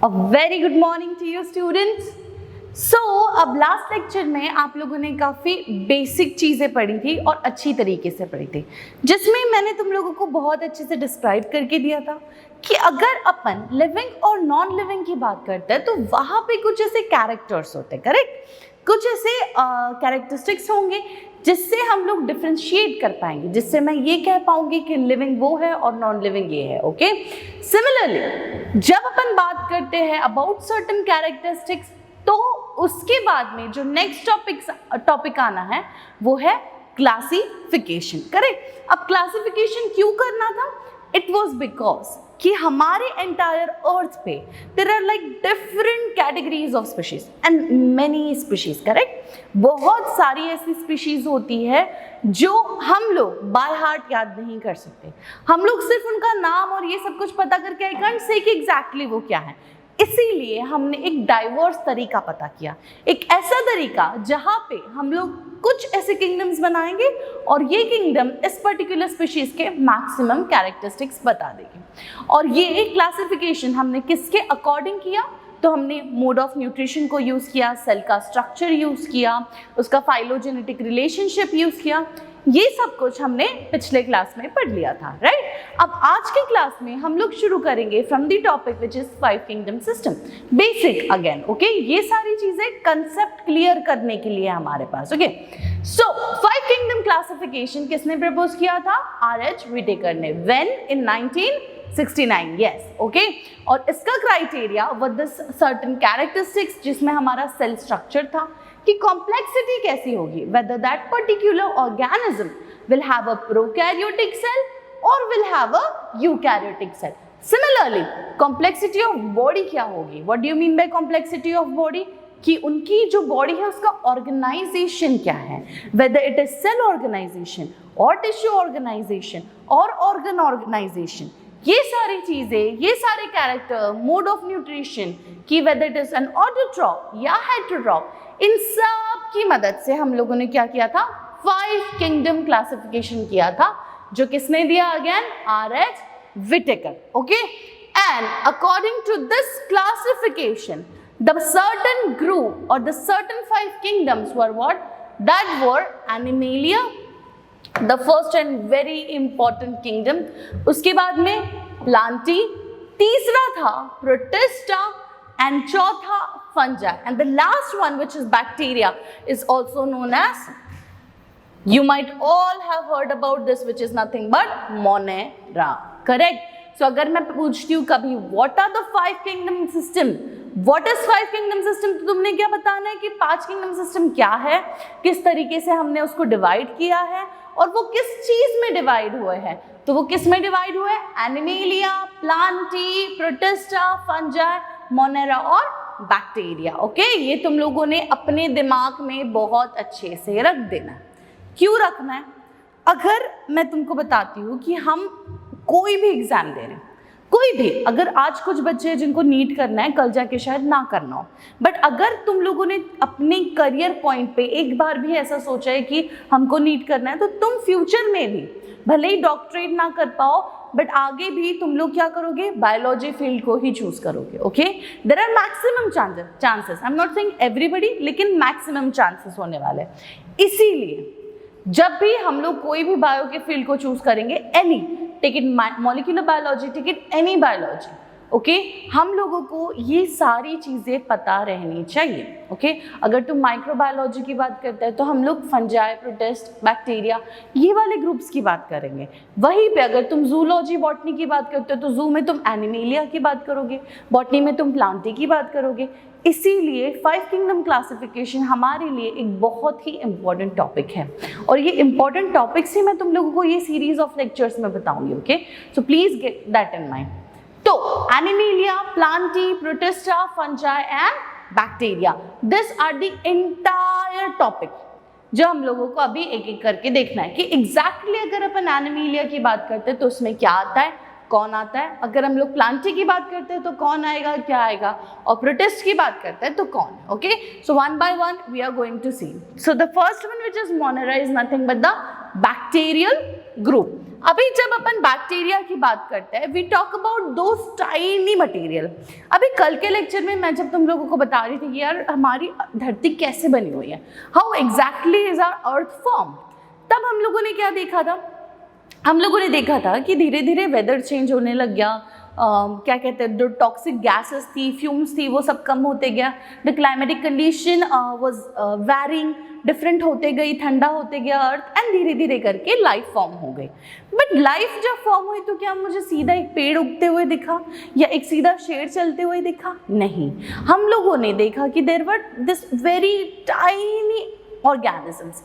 A very good morning to you students. So, अब last lecture में आप लोगों ने काफ़ी बेसिक चीज़ें पढ़ी थी और अच्छी तरीके से पढ़ी थी, जिसमें मैंने तुम लोगों को बहुत अच्छे से डिस्क्राइब करके दिया था कि अगर अपन लिविंग और नॉन लिविंग की बात करते हैं तो वहाँ पे कुछ ऐसे कैरेक्टर्स होते हैं, करेक्ट, कुछ ऐसे कैरेक्टरिस्टिक्स होंगे जिससे हम लोग डिफ्रेंशिएट कर पाएंगे, जिससे मैं ये कह पाऊंगी कि लिविंग वो है और नॉन लिविंग ये है। ओके, सिमिलरली जब अपन बात करते हैं अबाउट सर्टेन कैरेक्टरिस्टिक्स तो उसके बाद में जो नेक्स्ट टॉपिक आना है वो है क्लासिफिकेशन, करेक्ट। अब क्लासिफिकेशन क्यों करना था? इट वॉज बिकॉज कि हमारे एंटायर अर्थ पे there are like different categories of species and many species, correct. बहुत सारी ऐसी स्पीशीज होती है जो हम लोग बाय हार्ट याद नहीं कर सकते। हम लोग सिर्फ उनका नाम और ये सब कुछ पता करके आई कांट से कि एग्जैक्टली वो क्या है। इसीलिए हमने एक डाइवर्स तरीका पता किया, एक ऐसा तरीका जहाँ पे हम लोग कुछ ऐसे किंगडम्स बनाएंगे और ये किंगडम इस पर्टिकुलर स्पीशीज के मैक्सिमम कैरेक्टरिस्टिक्स बता देगी। और ये क्लासिफिकेशन हमने किसके अकॉर्डिंग किया? तो हमने मोड ऑफ न्यूट्रिशन को यूज़ किया, सेल का स्ट्रक्चर यूज़ किया, उसका फाइलोजेनेटिक रिलेशनशिप यूज़ किया। ये सब कुछ हमने पिछले क्लास में पढ़ लिया था, राइट। अब आज के क्लास में हम लोग शुरू करेंगे from the topic which is 5 kingdom system, basic again. Okay, ये सारी चीजें कंसेप्ट क्लियर करने के लिए हमारे पास। ओके, सो 5 किंगडम क्लासिफिकेशन किसने प्रपोज किया था? R.H. विटेकर ने। व्हेन? In 1969, yes. ओके, और इसका क्राइटेरिया विद सर्टेन कैरेक्टरिस्टिक्स जिसमें हमारा सेल स्ट्रक्चर था कि कॉम्प्लेक्सिटी कैसी होगी, whether that particular organism will have a prokaryotic cell or will have a eukaryotic cell. Similarly, complexity of body क्या होगी? What do you mean by complexity of body? कि उनकी जो बॉडी है उसका ऑर्गेनाइजेशन क्या है, whether it is cell organization or tissue organization or organ organization, ये सारी चीजें, ये सारे कैरेक्टर, मोड ऑफ न्यूट्रिशन की whether it is an autotroph या heterotroph, इन सब की मदद से हम लोगों ने क्या किया था? 5 किंगडम क्लासिफिकेशन किया था, जो किसने दिया? Again R.H. Whittaker. Okay, and according to this classification the certain group or the certain 5 kingdoms were what? That were Animalia, the first and very important kingdom. उसके बाद में Plantae, तीसरा था Protista, and चौथा Fungi, and the last one which is Bacteria is also known as, you might all have heard about this, which is nothing but Monera, correct? So अगर मैं पूछती हूँ कभी what are the 5 kingdom system, what is 5 kingdom system, तो तुमने क्या बताना है कि 5 kingdom system क्या है, किस तरीके से हमने उसको डिवाइड किया है और वो किस चीज में डिवाइड हुए हैं। तो वो किस में डिवाइड हुए? Animalia, Plantae, Protista, fungi, Monera और बैक्टीरिया। ओके, ये तुम लोगों ने अपने दिमाग में बहुत अच्छे से रख देना है। क्यों रखना है? अगर मैं तुमको बताती हूँ कि हम कोई भी एग्जाम दे रहे हैं, कोई भी, अगर आज कुछ बच्चे हैं जिनको नीट करना है, कल जाके शायद ना करना हो, बट अगर तुम लोगों ने अपने करियर पॉइंट पे एक बार भी ऐसा सोचा है कि हमको नीट करना है, तो तुम फ्यूचर में भी भले ही डॉक्टरेट ना कर पाओ बट आगे भी तुम लोग क्या करोगे? बायोलॉजी फील्ड को ही चूज करोगे। Okay, there are maximum chances, I am not saying everybody, लेकिन मैक्सिमम चांसेस होने वाले। इसीलिए जब भी हम लोग कोई भी बायो के फील्ड को चूज करेंगे, any, take it molecular biology, take it any biology, okay, हम लोगों को ये सारी चीज़ें पता रहनी चाहिए। ओके, अगर तुम माइक्रोबायोलॉजी की बात करते हैं तो हम लोग फंजाई, प्रोटिस्ट, बैक्टीरिया, ये वाले ग्रुप्स की बात करेंगे। वहीं पे अगर तुम जूलॉजी, बॉटनी की बात करते हो तो जू में तुम एनिमेलिया की बात करोगे, बॉटनी में तुम प्लांटी की बात करोगे। इसीलिए 5 किंगडम क्लासिफिकेशन हमारे लिए एक बहुत ही इम्पॉर्टेंट टॉपिक है और ये इम्पॉर्टेंट टॉपिक्स ही मैं तुम लोगों को ये सीरीज ऑफ लेक्चर्स में बताऊंगी। Okay, so please get that in mind. तो Animalia, Plantae, Protista, Fungi and bacteria, this are the entire topic जो हम लोगों को अभी एक एक करके देखना है कि एग्जैक्टली अगर अपन एनिमेलिया की बात करते हैं तो उसमें क्या आता है, कौन आता है, अगर हम लोग प्लांटी की बात करते हैं तो कौन आएगा, क्या आएगा, और प्रोटिस्ट की बात करते हैं तो कौन। Okay, so one by one we are going to see. So the first one which is Monera is nothing but the bacterial group. अभी जब अपन बैक्टीरिया की बात करते हैं, we talk about those tiny material. अभी कल के लेक्चर में मैं जब तुम लोगों को बता रही थी कि यार हमारी धरती कैसे बनी हुई है, how exactly is our earth form, तब हम लोगों ने क्या देखा था? हम लोगों ने देखा था कि धीरे धीरे वेदर चेंज होने लग गया, क्या कहते हैं, जो टॉक्सिक गैसेस थी, फ्यूम्स थी, वो सब कम होते गया, the climatic condition was varying, different होते गई, ठंडा होते गया अर्थ, एंड धीरे धीरे करके लाइफ फॉर्म हो गई। बट लाइफ जब फॉर्म हुई तो क्या मुझे सीधा एक पेड़ उगते हुए दिखा या एक सीधा शेर चलते हुए दिखा? नहीं, हम लोगों ने देखा कि there were this very tiny organisms,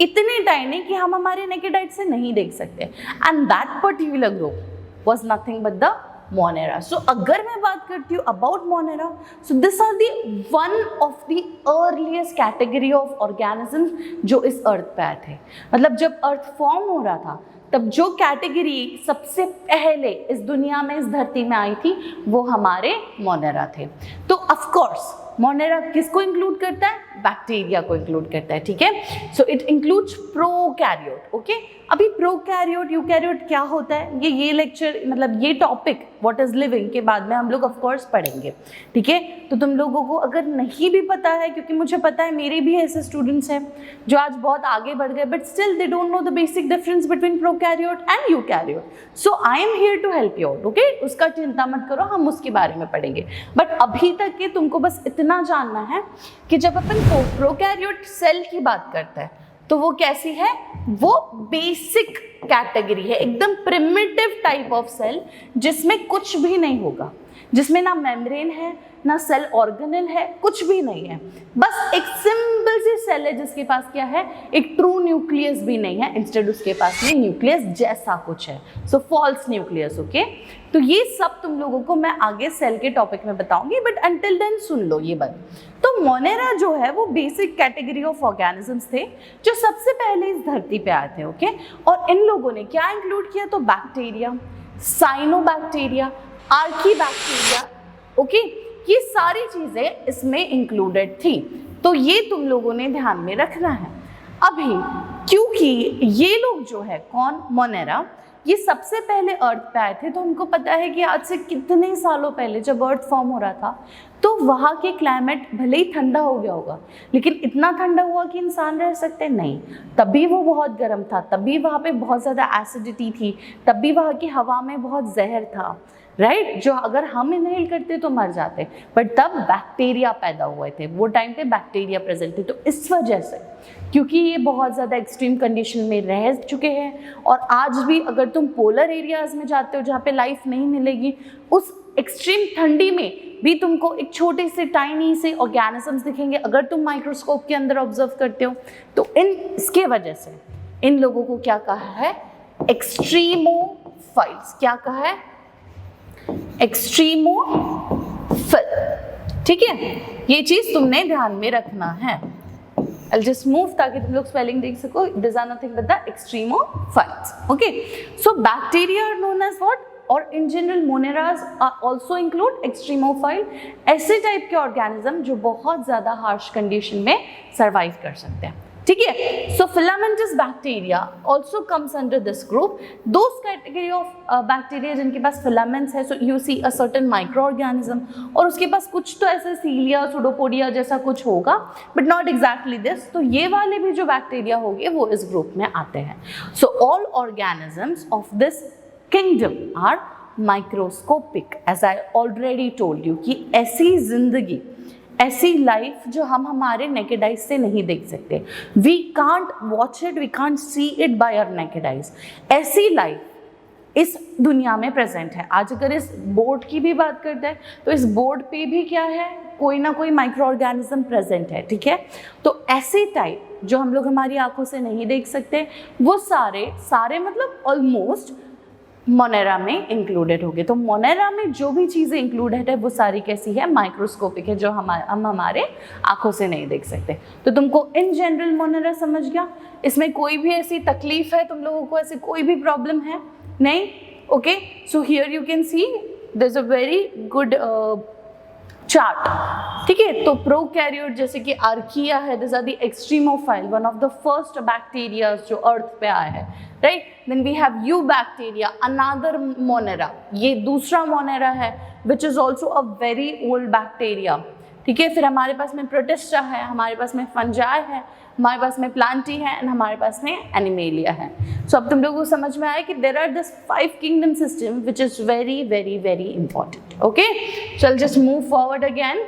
इतने टाइनी कि हम हमारे नेकेड आइज से नहीं देख सकते, and that particular group was nothing but the Monera. So अगर मैं बात करती हूँ about Monera, so this are the one of the earliest category of organisms जो इस अर्थ पे आए थे। मतलब जब अर्थ फॉर्म हो रहा था तब जो कैटेगरी सबसे पहले इस दुनिया में, इस धरती में आई थी, वो हमारे मोनेरा थे। तो ऑफ कोर्स मोनेरा किसको इंक्लूड करता है? बैक्टीरिया को इंक्लूड करता है, ठीक है। So it includes prokaryote, okay. अभी प्रोकैरियोट यूकैरियोट क्या होता है, ये लेक्चर मतलब ये टॉपिक व्हाट इज लिविंग के बाद में हम लोग ऑफ कोर्स पढ़ेंगे, ठीक है। तो तुम लोगों को अगर नहीं भी पता है, क्योंकि मुझे पता है मेरे भी ऐसे स्टूडेंट्स हैं जो आज बहुत आगे बढ़ गए, but still they don't know the basic difference between prokaryote and eukaryote. So I am here to help you out, okay. उसका चिंता मत करो, हम उसके बारे में पढ़ेंगे। बट अभी तक के तुमको बस इतना जानना है कि जब अपन प्रोकैरियोट सेल की बात करते हैं तो वो कैसी है? वो बेसिक कैटेगरी है, एकदम प्रिमिटिव टाइप ऑफ सेल, जिसमें कुछ भी नहीं होगा, जिसमें ना मेम्ब्रेन है, ना सेल ऑर्गेनेल है, कुछ भी नहीं है। बस एक सिंपल सी सेल है जिसके पास क्या है? एक ट्रू न्यूक्लियस भी नहीं है, इंस्टेड उसके पास में न्यूक्लियस जैसा कुछ है, सो फॉल्स न्यूक्लियस, ओके। तो ये सब तुम लोगों को मैं आगे सेल के टॉपिक में बताऊंगी, बट अंटिल देन सुन लो ये बात। तो मोनेरा जो है वो बेसिक कैटेगरी ऑफ ऑर्गेनिजम्स थे जो सबसे पहले इस धरती पे आए थे, ओके। और इन लोगों ने क्या इंक्लूड किया? तो बैक्टीरिया, साइनोबैक्टीरिया, आर्कीबैक्टीरिया, ओके, ये सारी चीजें इसमें इंक्लूडेड थी। तो ये तुम लोगों ने ध्यान में रखना है। अभी क्योंकि ये लोग जो है कौन? मोनेरा, ये सबसे पहले अर्थ पे आए थे, तो हमको पता है कि आज से कितने सालों पहले जब अर्थ फॉर्म हो रहा था तो वहाँ के क्लाइमेट भले ही ठंडा हो गया होगा, लेकिन इतना ठंडा हुआ कि इंसान रह सकते नहीं। तभी वो बहुत गर्म था, तभी वहाँ पे बहुत ज़्यादा एसिडिटी थी, तभी वहाँ की हवा में बहुत जहर था, राइट, जो अगर हम इनहेल करते तो मर जाते। बट तब बैक्टीरिया पैदा हुए थे, वो टाइम पे बैक्टीरिया प्रेजेंट थे। तो इस वजह से, क्योंकि ये बहुत ज़्यादा एक्सट्रीम कंडीशन में रह चुके हैं, और आज भी अगर तुम पोलर एरियाज में जाते हो जहाँ पे लाइफ नहीं मिलेगी, उस एक्सट्रीम ठंडी में भी तुमको एक छोटे से टाइनी से ऑर्गेनिजम्स दिखेंगे अगर तुम माइक्रोस्कोप के अंदर ऑब्जर्व करते हो। तो इसके वजह से इन लोगों को क्या कहा है? एक्सट्रीमोफाइल्स। क्या कहा है? एक्सट्रीमोफिल, ठीक है। ये चीज तुमने ध्यान में रखना है। I'll just move ताकि तुम लोग स्पेलिंग देख सको। These are nothing but the extremophiles. Okay. So bacteria are known as what? और in general moneras also include extremophile, ऐसे टाइप के ऑर्गेनिज्म जो बहुत ज़्यादा हार्श कंडीशन में सर्वाइव कर सकते हैं, ठीक है। So filamentous bacteria also comes under this group, those category of bacteria जिनके पास फिलामेंट्स है। So you see a certain micro organism, और उसके पास कुछ तो ऐसे सीलिया, सुडोपोडिया जैसा कुछ होगा, बट नॉट एग्जैक्टली दिस। तो ये वाले भी जो बैक्टीरिया होंगे वो इस ग्रुप में आते हैं। So all organisms of this kingdom are microscopic, as I already told you कि ऐसी जिंदगी, ऐसी लाइफ जो हम हमारे नेकेड आइज से नहीं देख सकते, we can't watch it, we can't see it by our naked eyes, ऐसी लाइफ इस दुनिया में प्रेजेंट है। आज अगर इस बोर्ड की भी बात करते हैं तो इस बोर्ड पे भी क्या है? कोई ना कोई माइक्रो ऑर्गेनिज्म प्रेजेंट है, ठीक है। तो ऐसे टाइप जो हम लोग हमारी आंखों से नहीं देख सकते, वो सारे मतलब ऑलमोस्ट मोनेरा में इंक्लूडेड होंगे। तो मोनेरा में जो भी चीज़ें इंक्लूडेड है वो सारी कैसी है? माइक्रोस्कोपिक है, जो हम हमारे आंखों से नहीं देख सकते। तो तुमको इन जनरल मोनेरा समझ गया? इसमें कोई भी ऐसी तकलीफ है तुम लोगों को? ऐसी कोई भी प्रॉब्लम है? नहीं, okay. So here you can see there is a very good chart, ठीक है। तो प्रोकैरियोट जैसे कि आर्किया है, this are the extremophile, one of the first bacteria जो अर्थ पे आया है, right. Then we have eubacteria, another Monera, ये दूसरा मोनेरा है which is also a very old bacteria, ठीक है। फिर हमारे पास में प्रोटिस्टा है, हमारे पास में फंजाई है, हमारे पास में प्लांटी है एंड हमारे पास में एनिमेलिया है। सो अब तुम लोगों को समझ में आया कि there are this 5 kingdom system which is very very very important. Okay, चल जस्ट मूव फॉरवर्ड अगेन,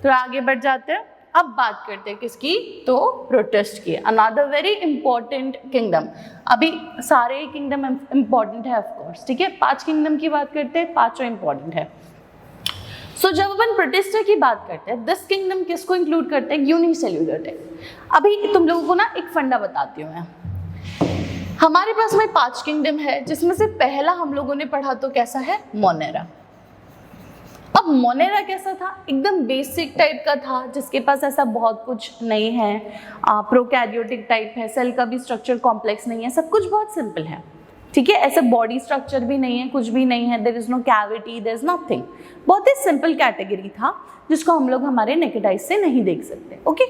तो आगे बढ़ जाते हैं। अब बात करते हैं किसकी, तो प्रोटिस्ट की, अनदर वेरी इंपॉर्टेंट किंगडम। अभी सारे किंगडम इंपॉर्टेंट है ऑफ कोर्स, ठीक है। 5 किंगडम की बात करते हैं, 5 इंपॉर्टेंट है। सो जब अपन प्रोटिस्टा की बात करते हैं, दिस किंगडम किसको इंक्लूड करते हैं, यूनिसेल्यूलर टाइप। अभी तुम लोगों को ना एक फंडा बताती हूँ मैं। हमारे पास में 5 किंगडम है, जिसमें से पहला हम लोगों ने पढ़ा तो कैसा है, मोनेरा। अब मोनेरा कैसा था, एकदम बेसिक टाइप का था, जिसके पास ऐसा बहुत कुछ नहीं है, प्रोकैरियोटिक टाइप है, सेल का भी स्ट्रक्चर कॉम्प्लेक्स नहीं है, सब कुछ बहुत सिंपल है, ठीक है। ऐसे बॉडी स्ट्रक्चर भी नहीं है, कुछ भी नहीं है, there is no cavity, there is nothing, बहुत ही सिंपल कैटेगरी था जिसको हम लोग हमारे नेकेड आइज से नहीं देख सकते। ओके,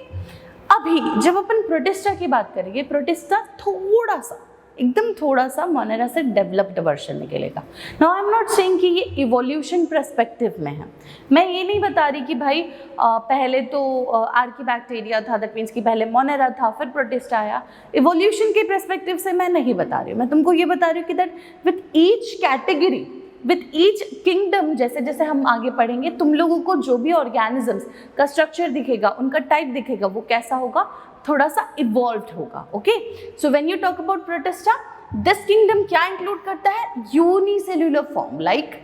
अभी जब अपन प्रोटिस्टा की बात करेंगे, प्रोटिस्टा थोड़ा सा, एकदम थोड़ा सा मोनेरा से डेवलप्ड वर्जन निकलेगा। Now I am not saying कि ये इवोल्यूशन पर्सपेक्टिव में है, मैं ये नहीं बता रही कि भाई पहले तो आर्कीबैक्टीरिया था, दैट मीन्स कि पहले मोनेरा था फिर प्रोटिस्टा आया। इवोल्यूशन के पर्सपेक्टिव से मैं नहीं बता रही हूँ, मैं तुमको ये बता रही हूँ कि that with each category, with each kingdom, जैसे जैसे हम आगे पढ़ेंगे, तुम लोगों को जो भी ऑर्गेनिजम्स का स्ट्रक्चर दिखेगा, उनका टाइप दिखेगा, वो कैसा होगा, थोड़ा सा इवॉल्व्ड होगा। Okay, so when you talk about Protista, this kingdom क्या इंक्लूड करता है, unicellular form like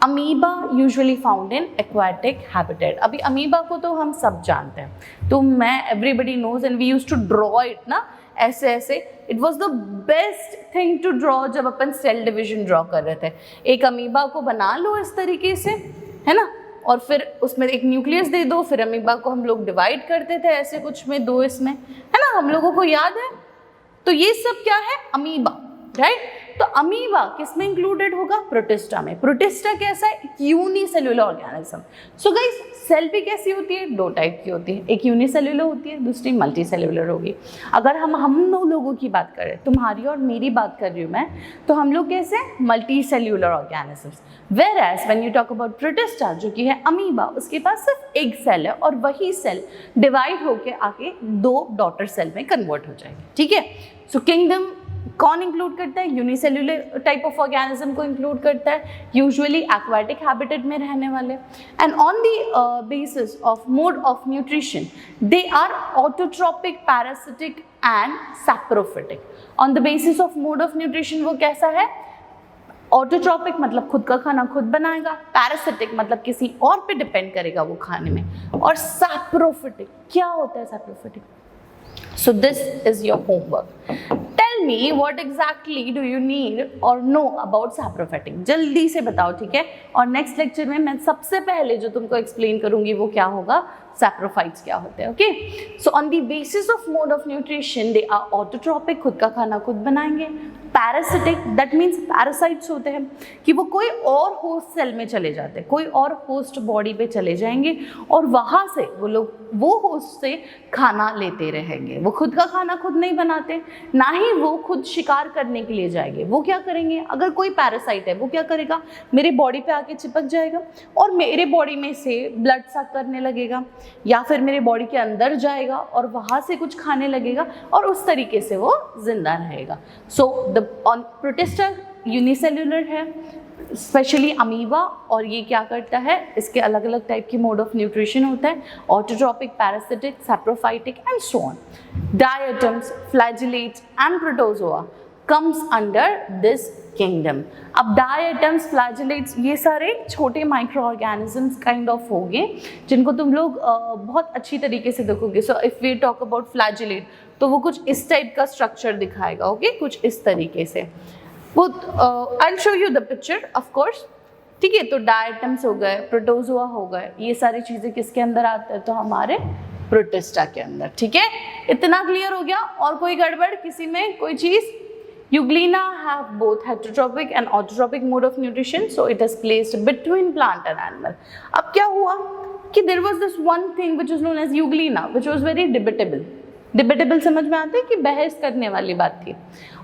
amoeba usually found in aquatic habitat. अभी अमीबा को तो हम सब जानते हैं, तो मैं everybody knows and we used to draw it ना, ऐसे ऐसे, it was the best thing to draw जब अपन सेल डिविजन ड्रॉ कर रहे थे। एक अमीबा को बना लो इस तरीके से, है ना, और फिर उसमें एक न्यूक्लियस दे दो, फिर अमीबा को हम लोग डिवाइड करते थे ऐसे कुछ में, 2 इसमें, है ना, हम लोगों को याद है। तो ये सब क्या है, अमीबा, राइट। तो अमीबा किस में इंक्लूडेड होगा, प्रोटिस्टा में। प्रोटिस्टा कैसा है, unicellular organism. So guys, cell भी कैसी होती है, 2 टाइप की होती है, एक यूनिसेल्युलर होती है, दूसरी मल्टी सेल्युलर होगी। अगर हम 2 लोगों की बात करें, तुम्हारी और मेरी बात कर रही हूँ मैं, तो हम लोग कैसे, multicellular organisms. Whereas when you talk about Protista, जो कि है अमीबा, उसके पास सिर्फ एक सेल है और वही सेल डिवाइड होकर आके 2 डॉटर सेल में कन्वर्ट हो जाएगी, ठीक है। सो किंगडम कौन इंक्लूड करता है, यूनिसेल्युलर टाइप ऑफ ऑर्गेनिज्म को इंक्लूड करता है, यूजुअली एक्वाटिक हैबिटेट में रहने वाले। And on the basis of mode of nutrition, they are autotrophic, parasitic and saprophytic. On the basis of mode of nutrition वो कैसा है, ऑटोट्रोपिक मतलब खुद का खाना खुद बनाएगा, पैरासिटिक मतलब किसी और पे डिपेंड करेगा वो खाने में, और सैप्रोफिटिक, क्या होता है saprophytic. So this is your homework. Tell me what exactly do you need or know about saprophytic. जल्दी से बताओ, ठीक है। और नेक्स्ट लेक्चर में मैं सबसे पहले जो तुमको एक्सप्लेन करूंगी वो क्या होगा, सैप्रोफाइट्स क्या होते हैं। Okay, so on the basis of mode of nutrition they are autotrophic, खुद का खाना खुद बनाएंगे। पैरासिटिक, दैट मीन्स पैरासाइट्स होते हैं कि वो कोई और होस्ट सेल में चले जाते हैं, कोई और होस्ट बॉडी पे चले जाएंगे और वहाँ से वो लोग वो होस्ट से खाना लेते रहेंगे। वो खुद का खाना खुद नहीं बनाते, ना ही वो खुद शिकार करने के लिए जाएंगे। वो क्या करेंगे, अगर कोई पैरासाइट है वो क्या करेगा, मेरे बॉडी पे आके चिपक जाएगा और मेरे बॉडी में से ब्लड सक करने लगेगा, या फिर मेरे बॉडी के अंदर जाएगा और वहाँ से कुछ खाने लगेगा और उस तरीके से वो जिंदा रहेगा। सो द प्रोटिस्टा यूनिसेल्युलर है, स्पेशली अमीबा, और ये क्या करता है, इसके अलग अलग टाइप की मोड ऑफ न्यूट्रिशन होता है, autotrophic, parasitic, saprophytic and so on. Diatoms, flagellates and protozoa comes under this kingdom. अब डायटम्स, फ्लैजिलेट्स, ये सारे छोटे माइक्रो ऑर्गेनिजम्स काइंड ऑफ हो गए जिनको तुम लोग बहुत अच्छी तरीके से देखोगे। So if we talk about flagellate, तो वो कुछ इस टाइप का स्ट्रक्चर दिखाएगा, ओके, कुछ इस तरीके से। वो I will show you the picture of course, ठीक है। तो डायटम्स हो गए, प्रोटोजोआ हो गए, ये सारी चीज़ें किसके अंदर आते हैं, तो हमारे प्रोटिस्टा के अंदर, ठीक है। इतना क्लियर हो गया, और कोई गड़बड़ किसी में, कोई चीज़। Euglena have both heterotropic and autotropic mode of nutrition, so it is placed between plant and animal. अब क्या हुआ, कि there was this one thing which is known as Euglena which was very debatable समझ में आता है कि बहस करने वाली बात थी।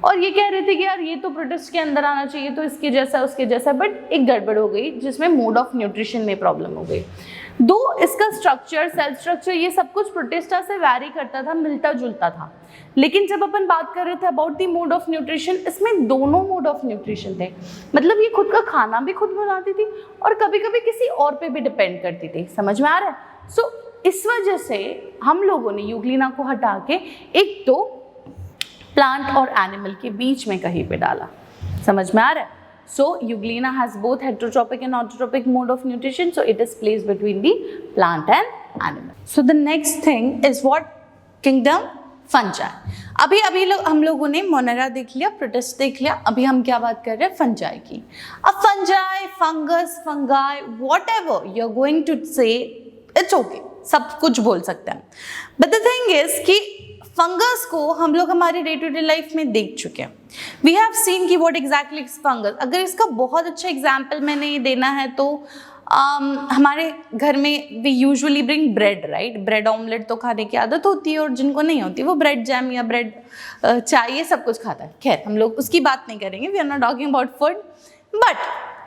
और ये कह रहे थे कि यार ये तो प्रोटिस्ट के अंदर आना चाहिए, तो इसके जैसा उसके जैसा, बट एक गड़बड़ हो गई जिसमें मोड ऑफ न्यूट्रिशन में प्रॉब्लम हो गई। दो इसका स्ट्रक्चर, सेल स्ट्रक्चर, ये सब कुछ प्रोटिस्टा से वैरी करता था, मिलता जुलता था, लेकिन जब अपन बात कर रहे थे about the mode of nutrition, इसमें दोनों मोड ऑफ न्यूट्रिशन थे। मतलब ये खुद का खाना भी खुद बनाती थी और कभी कभी किसी और पे भी डिपेंड करती थी। समझ में आ रहा है? सो इस वजह से हम लोगों ने यूग्लिना को हटा के एक तो प्लांट और एनिमल के बीच में कहीं पे डाला। समझ में आ रहा है? So Euglena has both heterotropic and autotropic mode of nutrition, so it is placed between the plant and animal. So the next thing is what? Kingdom fungi. अभी हम लोगों ने मोनेरा देख लिया, प्रोटिस्ट देख लिया, अभी हम क्या बात कर रहे हैं? फंजाई की। अब fungi, fungus, fungi, whatever you're going to say, it's okay, सब कुछ बोल सकते हैं। But the thing is कि फंगस को हम लोग हमारे डे टू डे लाइफ में देख चुके हैं। वी हैव सीन कि व्हाट एग्जैक्टली इज फंगस। अगर इसका बहुत अच्छा एग्जाम्पल मैंने देना है तो हमारे घर में we usually bring bread, right? Bread omelette तो खाने की आदत होती है और जिनको नहीं होती वो ब्रेड जैम या ब्रेड चाय ये सब कुछ खाता है। खैर हम लोग उसकी बात नहीं करेंगे, we are not talking about food. But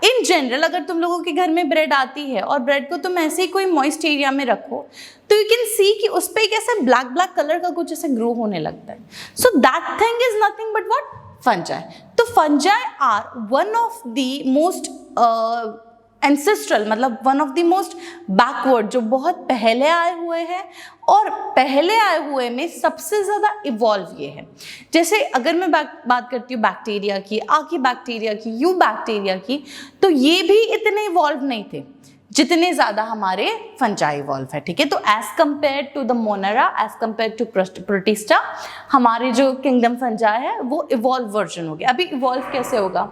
in general अगर तुम लोगों के घर में ब्रेड आती है और ब्रेड को तुम ऐसे ही कोई मॉइस्ट एरिया में रखो तो यू कैन सी कि उस पर एक ऐसे ब्लैक कलर का कुछ ऐसे ग्रो होने लगता है। So that thing is nothing but what? Fungi. तो fungi are one of the most ancestral, मतलब one of the most backward, जो बहुत पहले आए हुए हैं और पहले आए हुए में सबसे ज़्यादा इवॉल्व ये है। जैसे अगर मैं बात करती हूँ बैक्टीरिया की, आर्की बैक्टीरिया की, यू बैक्टीरिया की, तो ये भी इतने इवॉल्व नहीं थे जितने ज़्यादा हमारे फंजाई इवॉल्व है। ठीक है, तो as compare to the Monera, as compare to Protista, हमारे जो किंगडम फंजाई है वो इवॉल्व वर्जन हो गया। अभी इवॉल्व कैसे होगा?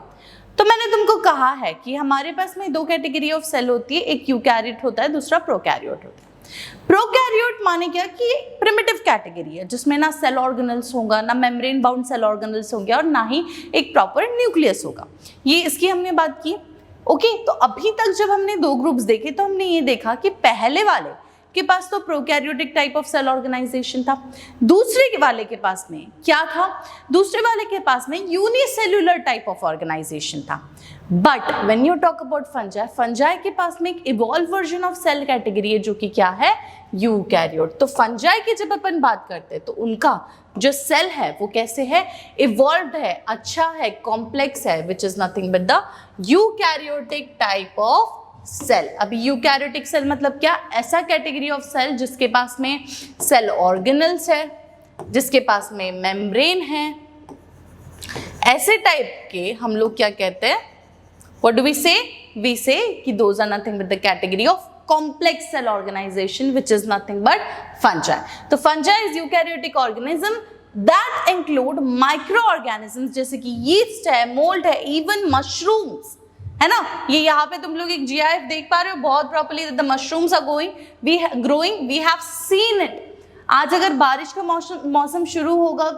तो मैंने तुमको कहा है कि हमारे पास में दो कैटेगरी ऑफ सेल होती है, एक यूकैरियोट होता है, दूसरा प्रोकैरियोट होता है। प्रोकैरियोट माने क्या कि प्रिमिटिव कैटेगरी है जिसमें ना सेल ऑर्गेनल्स होगा, ना मेम्ब्रेन बाउंड सेल ऑर्गेनल्स होंगे और ना ही एक प्रॉपर न्यूक्लियस होगा। ये इसकी हमने बात की। ओके, तो अभी तक जब हमने दो ग्रुप्स देखे तो हमने ये देखा कि पहले वाले के पास तो prokaryotic type of cell organization था, दूसरे वाले के पास में क्या था? दूसरे वाले के पास में यूनिसेल्युलर टाइप ऑफ ऑर्गेनाइजेशन था। But when you talk about fungi, fungi के पास में एक evolve version of cell category है जो कि क्या है? यूकैरियोट। तो फंजाई की जब अपन बात करते हैं तो उनका जो सेल है वो कैसे है? इवॉल्व्ड है, अच्छा है, कॉम्प्लेक्स है, which is nothing but the eukaryotic type of cell. अभी यूकैरियोटिक सेल मतलब क्या? ऐसा कैटेगरी ऑफ सेल जिसके पास में सेल ऑर्गेनल्स है, जिसके पास में मेम्ब्रेन है, ऐसे टाइप के हम लोग क्या कहते हैं? What do we say? We say कि those are nothing but the category of complex cell organization which is nothing but fungi. तो fungi is eukaryotic organism that include microorganisms जैसे कि yeast है, mold है, even mushrooms, है ना? ये यहाँ पे तुम लोग एक GIF देख पा रहे हो बहुत properly that the mushrooms are growing, we have seen it. आज अगर बारिश का मौसम शुरू होगा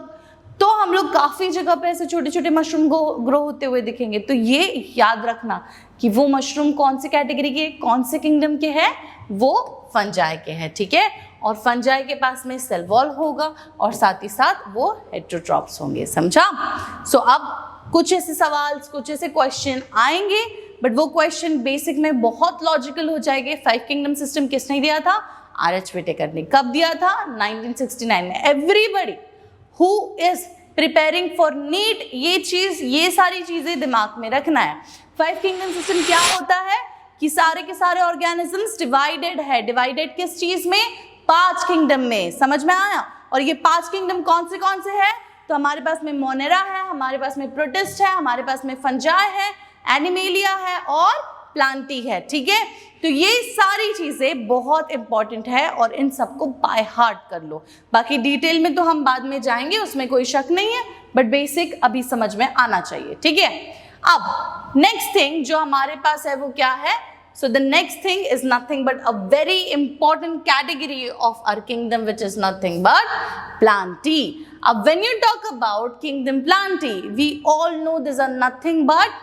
तो हम लोग काफ़ी जगह पे ऐसे छोटे छोटे मशरूम को ग्रो होते हुए दिखेंगे। तो ये याद रखना कि वो मशरूम कौन से कैटेगरी के, कौन से किंगडम के हैं? वो फंजाई के हैं। ठीक है, और फंजाई के पास में सेल वॉल होगा और साथ ही साथ वो हेटेरोट्रॉप्स होंगे। समझा? सो अब कुछ ऐसे सवाल, कुछ ऐसे क्वेश्चन आएंगे, बट वो क्वेश्चन बेसिक में बहुत लॉजिकल हो जाएंगे। 5 किंगडम सिस्टम किसने दिया था? RH व्हिटेकर ने। कब दिया था? 1969 में। Everybody who is preparing for NEET ये सारी चीजें दिमाग में रखना है। 5 किंगडम सिस्टम क्या होता है कि सारे के सारे ऑर्गेनिजम्स डिवाइडेड है। डिवाइडेड किस चीज में? 5 किंगडम में। समझ में आया? और ये 5 किंगडम कौन से है? तो हमारे पास में मोनेरा है, हमारे पास में प्रोटिस्ट है, हमारे पास में फंजाई है, एनिमेलिया है और प्लांटी है। ठीक है, तो ये सारी चीजें बहुत इंपॉर्टेंट है और इन सबको बाय हार्ट कर लो। बाकी डिटेल में तो हम बाद में जाएंगे, उसमें कोई शक नहीं है, बट बेसिक अभी समझ में आना चाहिए। ठीक है, अब नेक्स्ट थिंग जो हमारे पास है वो क्या है? So the next thing is nothing but a very important category of our kingdom which is nothing but Plantae. अब when you talk about kingdom Plantae, we all know this are nothing but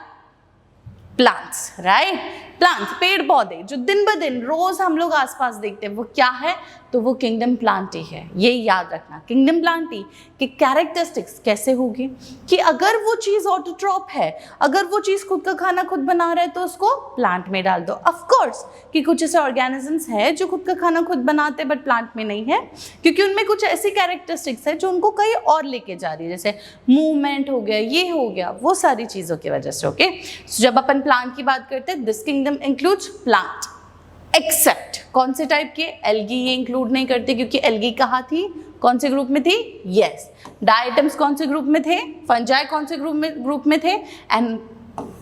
plants, right? Plants, पेड़ पौधे जो दिन ब दिन रोज हम लोग आसपास देखते हैं, वो क्या है? तो वो किंगडम प्लांटी है। ये याद रखना, किंगडम प्लांटी की कैरेक्टरिस्टिक्स कैसे होगी कि अगर वो चीज ऑटोट्रॉप है, अगर वो चीज खुद का खाना खुद बना रहा है, तो उसको प्लांट में डाल दो। ऑफ कोर्स कि कुछ ऐसे ऑर्गेनिजम्स है जो खुद का खाना खुद बनाते हैं बट प्लांट में नहीं है, क्योंकि उनमें कुछ ऐसी कैरेक्टरिस्टिक्स है जो उनको कहीं और लेके जा रही है, जैसे मूवमेंट हो गया, ये हो गया, वो सारी चीजों की वजह से। ओके, जब अपन प्लांट की बात करते हैं, this kingdom includes plant except कौन से टाइप के? एल्गी ये इंक्लूड नहीं करते, क्योंकि एल्गी कहाँ थी, कौन से ग्रुप में थी? यस। डायटम्स कौन से ग्रुप में थे? फंजाई कौन से ग्रुप में थे? And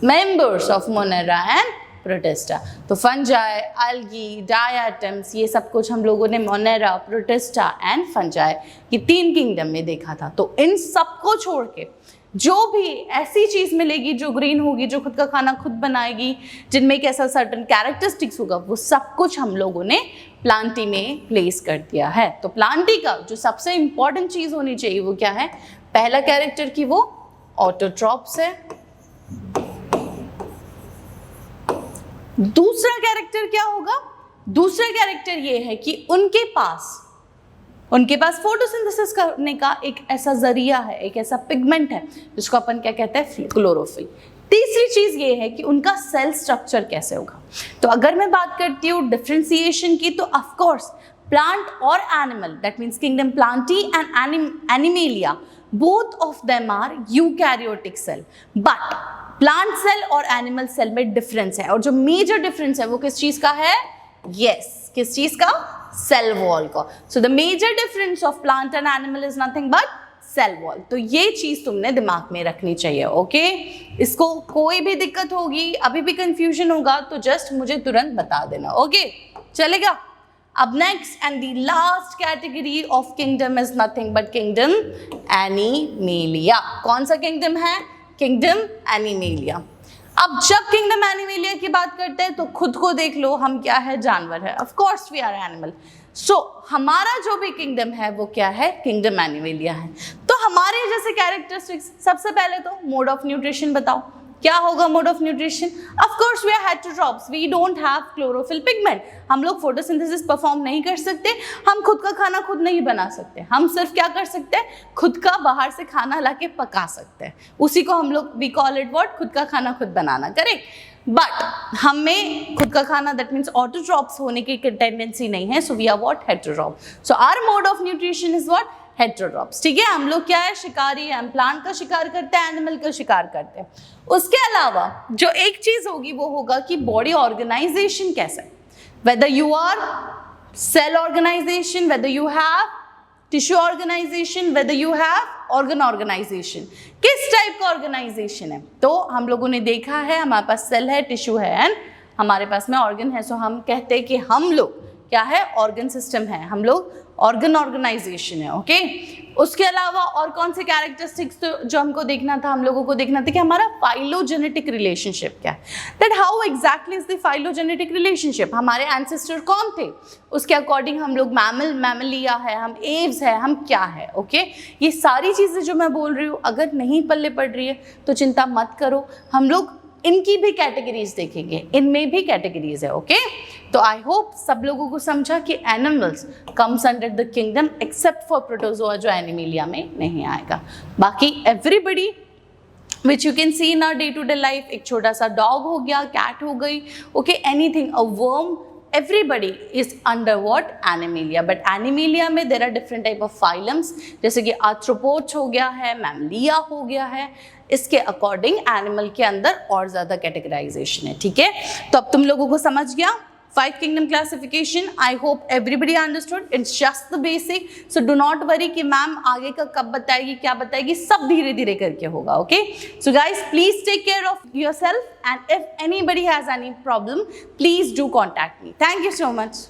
members of Monera and protista. तो फंजाई, एल्गी, डायटम्स, ये सब कुछ हम लोगों ने मोनेरा, प्रोटिस्टा एंड फंजाई, ये 3 किंगडम में देखा था। तो इन सबको छोड़ के जो भी ऐसी चीज मिलेगी जो ग्रीन होगी, जो खुद का खाना खुद बनाएगी, जिनमें एक ऐसा सर्टन कैरेक्टरिस्टिक्स होगा, वो सब कुछ हम लोगों ने प्लांटी में प्लेस कर दिया है। तो प्लांटी का जो सबसे इंपॉर्टेंट चीज होनी चाहिए वो क्या है? पहला कैरेक्टर की वो ऑटोट्रॉप्स है। दूसरा कैरेक्टर क्या होगा? दूसरा कैरेक्टर ये है कि उनके पास फोटोसिंथेसिस करने का एक ऐसा जरिया है, एक ऐसा पिगमेंट है जिसको अपन क्या कहते हैं? क्लोरोफिल। तीसरी चीज ये है कि उनका सेल स्ट्रक्चर कैसे होगा। तो अगर मैं बात करती हूँ डिफरेंशिएशन की, तो ऑफ कोर्स प्लांट और animal, that means kingdom Plantae and Animalia, both of them are eukaryotic cell, but plant cell और एनिमल सेल में डिफरेंस है, और जो मेजर डिफरेंस है वो किस चीज का है? यस, किस चीज का? सेल वॉल का। So the major difference of plant and animal is nothing but cell wall. तो ये चीज तुमने दिमाग में रखनी चाहिए। ओके, इसको कोई भी दिक्कत होगी, अभी भी कंफ्यूजन होगा, तो जस्ट मुझे तुरंत बता देना। ओके, चलेगा? अब next and the last category of kingdom is nothing but kingdom animalia. कौन सा किंगडम है? Kingdom animalia. अब जब किंगडम एनिमेलिया की बात करते हैं तो खुद को देख लो, हम क्या है? जानवर है। Of course we are animal. So हमारा जो भी किंगडम है वो क्या है? किंगडम एनिमेलिया है। तो हमारे जैसे कैरेक्टरिस्टिक्स, सबसे पहले तो मोड ऑफ न्यूट्रिशन बताओ, क्या होगा mode of nutrition? Of course we are heterotrophs, we don't have chlorophyll pigment. हम लोग फोटोसिंथेसिस परफॉर्म नहीं कर सकते, हम खुद का खाना खुद नहीं बना सकते, हम सिर्फ क्या कर सकते हैं? खुद का बाहर से खाना लाके पका सकते हैं, उसी को हम लोग वी कॉल इट व्हाट? खुद का खाना खुद बनाना। करेक्ट। बट हमें खुद का खाना, दैट मीन्स ऑटोट्रॉप्स होने की टेंडेंसी नहीं है, so we are what? Heterotroph. So our mode of nutrition is what? Heterotrophs. ठीक है, हम लोग क्या है? शिकारी है, हम प्लांट का शिकार करते हैं, एनिमल का शिकार करते हैं। उसके अलावा जो एक चीज होगी वो होगा कि बॉडी ऑर्गेनाइजेशन कैसा है, whether you are cell organization, whether you have tissue organization, whether you have organ organization, किस टाइप का ऑर्गेनाइजेशन है। तो हम लोगों ने देखा है हमारे पास सेल है, टिश्यू है एंड हमारे पास में ऑर्गन है। सो हम कहते हैं कि हम लोग क्या है? ऑर्गन सिस्टम है, हम लोग ऑर्गन ऑर्गेनाइजेशन है। ओके, उसके अलावा और कौन से कैरेक्टरिस्टिक्स तो जो हमको देखना था, हम लोगों को देखना था कि हमारा फाइलोजेनेटिक रिलेशनशिप क्या है, that how exactly is the phylogenetic relationship, हमारे एंसेस्टर कौन थे, उसके अकॉर्डिंग हम लोग मैमलिया है, हम एव्स है, हम क्या है। ओके, ये सारी चीज़ें जो मैं बोल रही हूँ अगर नहीं पल्ले पड़ रही है तो चिंता मत करो, हम लोग इनकी भी कैटेगरीज देखेंगे, इनमें भी कैटेगरीज है। ओके, तो आई होप सब लोगों को समझा कि animals comes under the kingdom except for protozoa जो एनिमेलिया में नहीं आएगा। बाकी everybody which you can see in our day to day life, एक छोटा सा डॉग हो गया, कैट हो गई, okay, anything, a worm, everybody is under what? Animalia. But Animalia में there are different type of phylums, जैसे कि arthropods हो गया है, Mammalia हो गया है, इसके अकॉर्डिंग एनिमल के अंदर और ज़्यादा कैटेगराइजेशन है। ठीक है, तो अब तुम लोगों को समझ गया 5 kingdom classification. I hope everybody understood. It's just the basic. So do not worry कि मैम आगे का कब बताएगी, क्या बताएगी, सब धीरे धीरे करके होगा. Okay? So guys, please take care of yourself, and if anybody has any problem, please do contact me. Thank you so much.